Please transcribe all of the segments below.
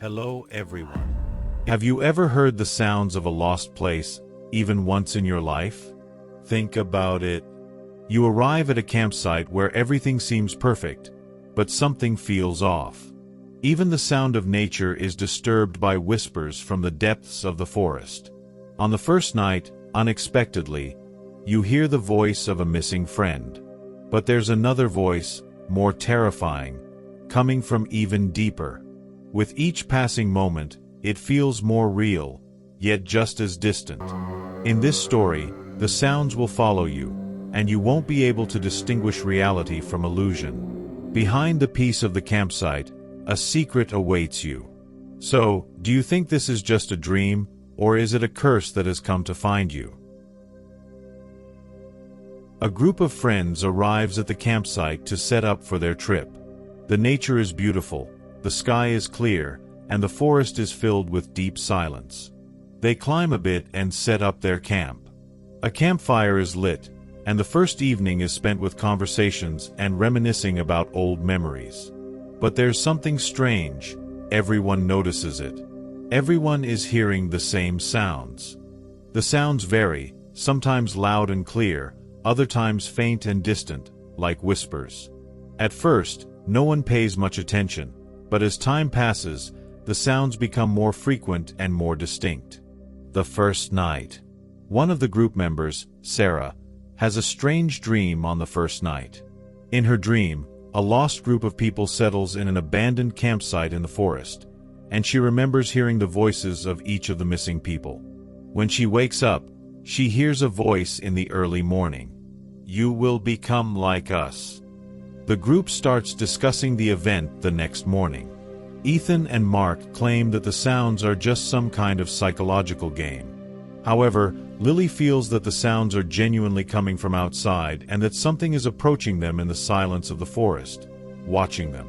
Hello everyone. Have you ever heard the sounds of a lost place, even once in your life? Think about it. You arrive at a campsite where everything seems perfect, but something feels off. Even the sound of nature is disturbed by whispers from the depths of the forest. On the first night, unexpectedly, you hear the voice of a missing friend. But there's another voice, more terrifying, coming from even deeper. With each passing moment, it feels more real, yet just as distant. In this story, the sounds will follow you, and you won't be able to distinguish reality from illusion. Behind the peace of the campsite, a secret awaits you. So, do you think this is just a dream, or is it a curse that has come to find you? A group of friends arrives at the campsite to set up for their trip. The nature is beautiful, the sky is clear, and the forest is filled with deep silence. They climb a bit and set up their camp. A campfire is lit, and the first evening is spent with conversations and reminiscing about old memories. But there's something strange. Everyone notices it. Everyone is hearing the same sounds. The sounds vary, sometimes loud and clear, other times faint and distant, like whispers. At first, no one pays much attention, but as time passes, the sounds become more frequent and more distinct. The first night. One of the group members, Sarah, has a strange dream on the first night. In her dream, a lost group of people settles in an abandoned campsite in the forest, and she remembers hearing the voices of each of the missing people. When she wakes up, she hears a voice in the early morning. "You will become like us." The group starts discussing the event the next morning. Ethan and Mark claim that the sounds are just some kind of psychological game. However, Lily feels that the sounds are genuinely coming from outside and that something is approaching them in the silence of the forest, watching them.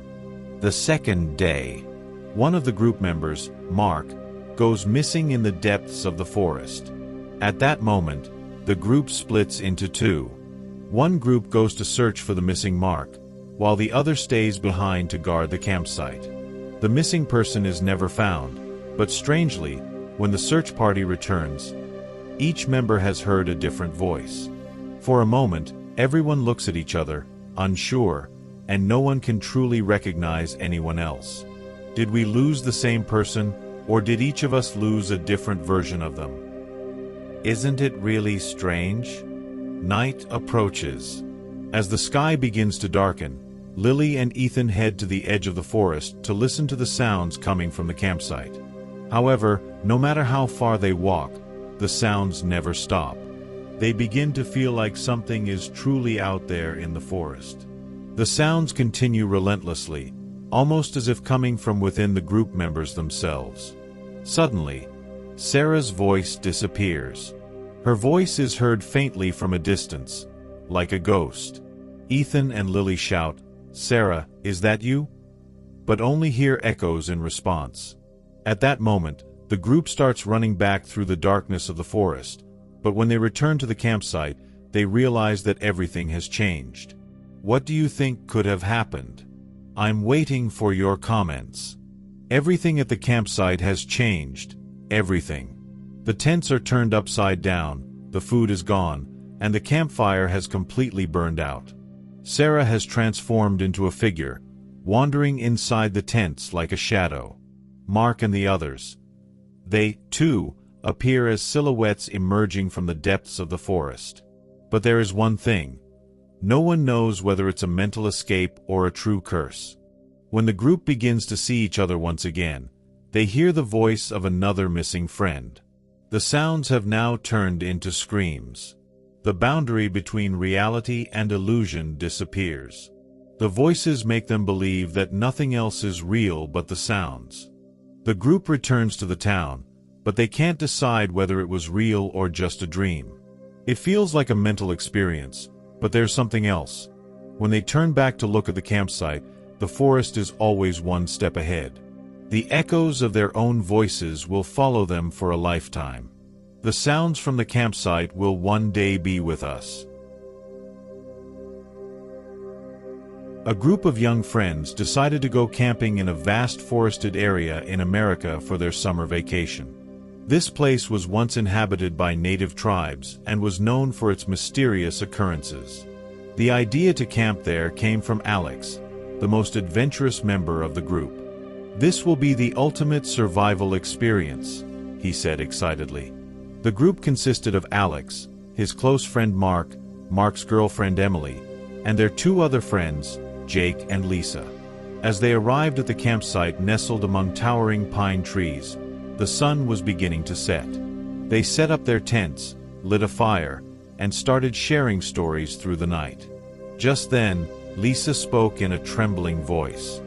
The second day. One of the group members, Mark, goes missing in the depths of the forest. At that moment, the group splits into two. One group goes to search for the missing Mark, while the other stays behind to guard the campsite. The missing person is never found, but strangely, when the search party returns, each member has heard a different voice. For a moment, everyone looks at each other, unsure, and no one can truly recognize anyone else. Did we lose the same person, or did each of us lose a different version of them? Isn't it really strange? Night approaches. As the sky begins to darken, Lily and Ethan head to the edge of the forest to listen to the sounds coming from the campsite. However, no matter how far they walk, the sounds never stop. They begin to feel like something is truly out there in the forest. The sounds continue relentlessly, almost as if coming from within the group members themselves. Suddenly, Sarah's voice disappears. Her voice is heard faintly from a distance, like a ghost. Ethan and Lily shout, "Sarah, is that you?" But only hear echoes in response. At that moment, the group starts running back through the darkness of the forest, but when they return to the campsite, they realize that everything has changed. What do you think could have happened? I'm waiting for your comments. Everything at the campsite has changed. Everything. The tents are turned upside down, the food is gone, and the campfire has completely burned out. Sarah has transformed into a figure, wandering inside the tents like a shadow. Mark and the others. They, too, appear as silhouettes emerging from the depths of the forest. But there is one thing. No one knows whether it's a mental escape or a true curse. When the group begins to see each other once again, they hear the voice of another missing friend. The sounds have now turned into screams. The boundary between reality and illusion disappears. The voices make them believe that nothing else is real but the sounds. The group returns to the town, but they can't decide whether it was real or just a dream. It feels like a mental experience, but there's something else. When they turn back to look at the campsite, the forest is always one step ahead. The echoes of their own voices will follow them for a lifetime. The sounds from the campsite will one day be with us. A group of young friends decided to go camping in a vast forested area in America for their summer vacation. This place was once inhabited by native tribes and was known for its mysterious occurrences. The idea to camp there came from Alex, the most adventurous member of the group. "This will be the ultimate survival experience," he said excitedly. The group consisted of Alex, his close friend Mark, Mark's girlfriend Emily, and their two other friends, Jake and Lisa. As they arrived at the campsite nestled among towering pine trees, the sun was beginning to set. They set up their tents, lit a fire, and started sharing stories through the night. Just then, Lisa spoke in a trembling voice.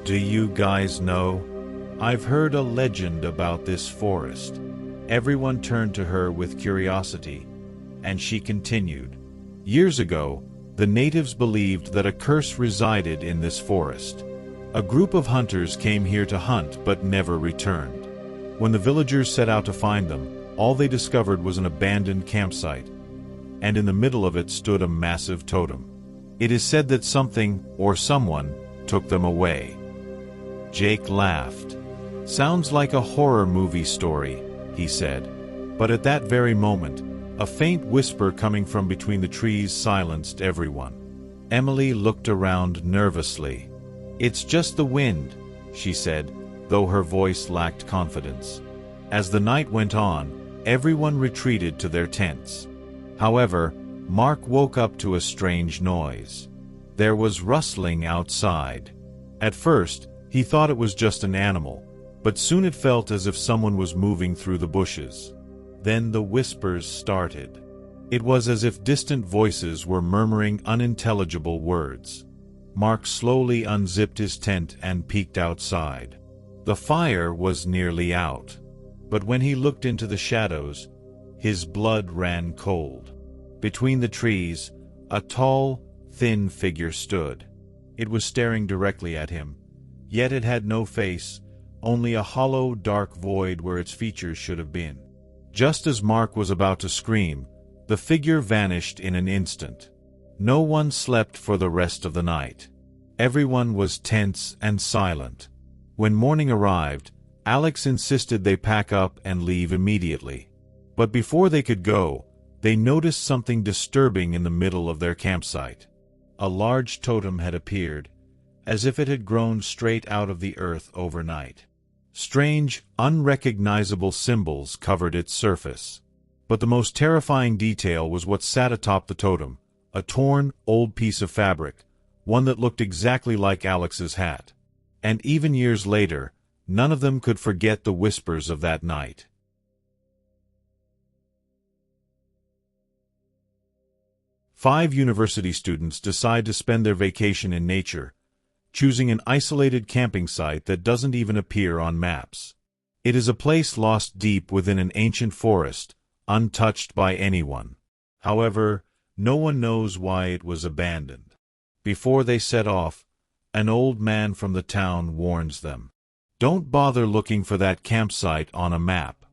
"Do you guys know? I've heard a legend about this forest." Everyone turned to her with curiosity, and she continued. "Years ago, the natives believed that a curse resided in this forest. A group of hunters came here to hunt but never returned. When the villagers set out to find them, all they discovered was an abandoned campsite, and in the middle of it stood a massive totem. It is said that something, or someone, took them away." Jake laughed. "Sounds like a horror movie story," he said. But at that very moment, a faint whisper coming from between the trees silenced everyone. Emily looked around nervously. "It's just the wind," she said, though her voice lacked confidence. As the night went on, everyone retreated to their tents. However, Mark woke up to a strange noise. There was rustling outside. At first, he thought it was just an animal, but soon it felt as if someone was moving through the bushes. Then the whispers started. It was as if distant voices were murmuring unintelligible words. Mark slowly unzipped his tent and peeked outside. The fire was nearly out, but when he looked into the shadows, his blood ran cold. Between the trees, a tall, thin figure stood. It was staring directly at him, yet it had no face, only a hollow, dark void where its features should have been. Just as Mark was about to scream, the figure vanished in an instant. No one slept for the rest of the night. Everyone was tense and silent. When morning arrived, Alex insisted they pack up and leave immediately. But before they could go, they noticed something disturbing in the middle of their campsite. A large totem had appeared, as if it had grown straight out of the earth overnight. Strange, unrecognizable symbols covered its surface. But the most terrifying detail was what sat atop the totem, a torn, old piece of fabric, one that looked exactly like Alex's hat. And even years later, none of them could forget the whispers of that night. Five university students decide to spend their vacation in nature, choosing an isolated camping site that doesn't even appear on maps. It is a place lost deep within an ancient forest, untouched by anyone. However, no one knows why it was abandoned. Before they set off, an old man from the town warns them. Don't bother looking for that campsite on a map.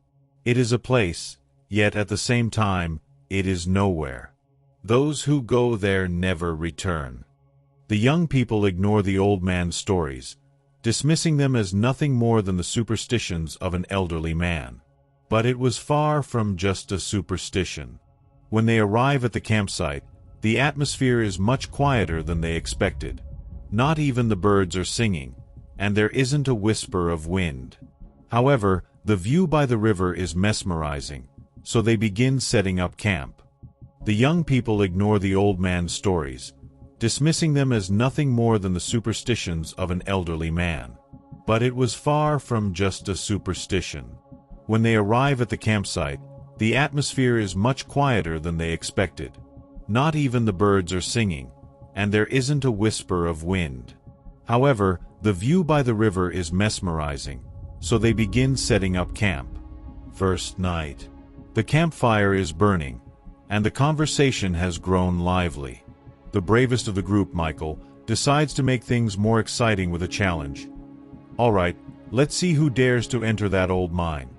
It is a place, yet at the same time, it is nowhere. Those who go there never return. The young people ignore the old man's stories, dismissing them as nothing more than the superstitions of an elderly man. But it was far from just a superstition. When they arrive at the campsite, the atmosphere is much quieter than they expected. Not even the birds are singing, and there isn't a whisper of wind. However, the view by the river is mesmerizing, so they begin setting up camp. The young people ignore the old man's stories, dismissing them as nothing more than the superstitions of an elderly man. But it was far from just a superstition. When they arrive at the campsite, the atmosphere is much quieter than they expected. Not even the birds are singing, and there isn't a whisper of wind. However, the view by the river is mesmerizing, so they begin setting up camp. First night. The campfire is burning, and the conversation has grown lively. The bravest of the group, Michael, decides to make things more exciting with a challenge. All right, let's see who dares to enter that old mine.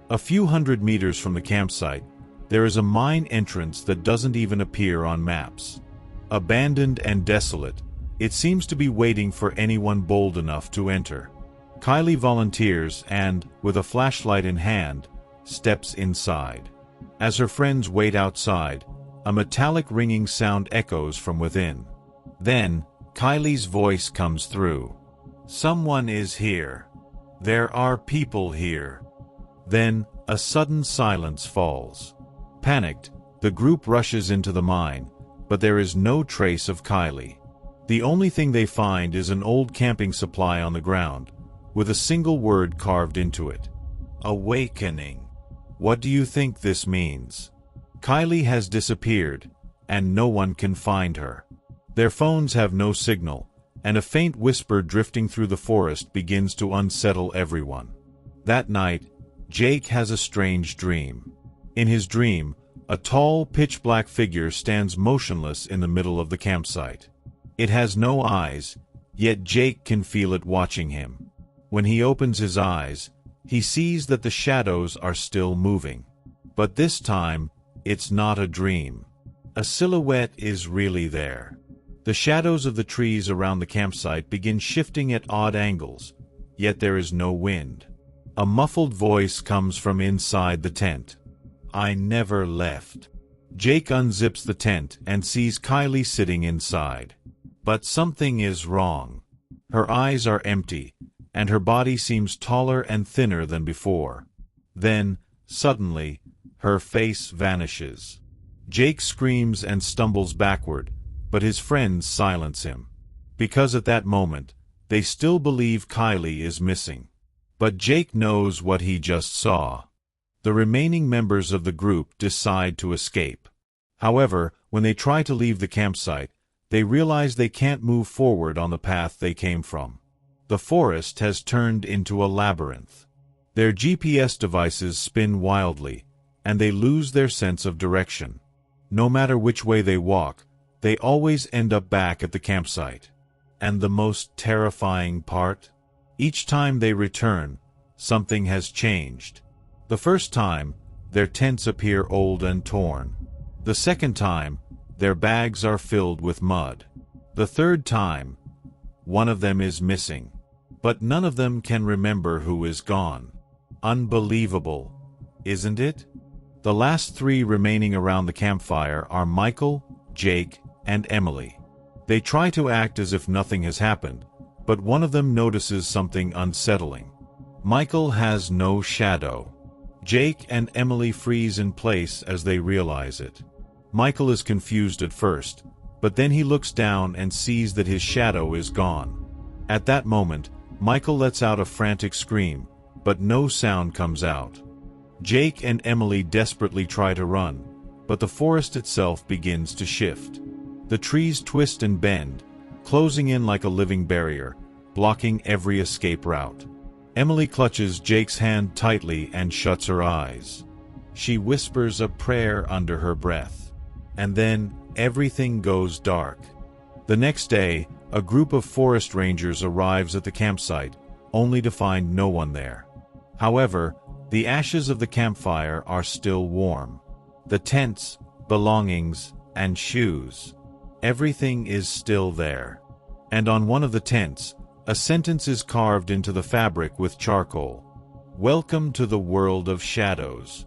A few hundred meters from the campsite, there is a mine entrance that doesn't even appear on maps. Abandoned and desolate, It seems to be waiting for anyone bold enough to enter. Kylie volunteers and, with a flashlight in hand, steps inside. As her friends wait outside, a metallic ringing sound echoes from within. Then, Kylie's voice comes through. "Someone is here. There are people here." Then, a sudden silence falls. Panicked, the group rushes into the mine, but there is no trace of Kylie. The only thing they find is an old camping supply on the ground, with a single word carved into it. Awakening. What do you think this means? Kylie has disappeared, and no one can find her. Their phones have no signal, and a faint whisper drifting through the forest begins to unsettle everyone. That night, Jake has a strange dream. In his dream, a tall, pitch-black figure stands motionless in the middle of the campsite. It has no eyes, yet Jake can feel it watching him. When he opens his eyes, he sees that the shadows are still moving. But this time, it's not a dream. A silhouette is really there. The shadows of the trees around the campsite begin shifting at odd angles, yet there is no wind. A muffled voice comes from inside the tent. "I never left." Jake unzips the tent and sees Kylie sitting inside. But something is wrong. Her eyes are empty, and her body seems taller and thinner than before. Then, suddenly, her face vanishes. Jake screams and stumbles backward, but his friends silence him. Because at that moment, they still believe Kylie is missing. But Jake knows what he just saw. The remaining members of the group decide to escape. However, when they try to leave the campsite, they realize they can't move forward on the path they came from. The forest has turned into a labyrinth. Their GPS devices spin wildly, and they lose their sense of direction. No matter which way they walk, they always end up back at the campsite. And the most terrifying part? Each time they return, something has changed. The first time, their tents appear old and torn. The second time, their bags are filled with mud. The third time, one of them is missing. But none of them can remember who is gone. Unbelievable, isn't it? The last three remaining around the campfire are Michael, Jake, and Emily. They try to act as if nothing has happened, but one of them notices something unsettling. Michael has no shadow. Jake and Emily freeze in place as they realize it. Michael is confused at first, but then he looks down and sees that his shadow is gone. At that moment, Michael lets out a frantic scream, but no sound comes out. Jake and Emily desperately try to run, but the forest itself begins to shift. The trees twist and bend, closing in like a living barrier, blocking every escape route. Emily clutches Jake's hand tightly and shuts her eyes. She whispers a prayer under her breath. And then, everything goes dark. The next day, a group of forest rangers arrives at the campsite, only to find no one there. However, the ashes of the campfire are still warm. The tents, belongings, and shoes. Everything is still there. And on one of the tents, a sentence is carved into the fabric with charcoal. "Welcome to the world of shadows."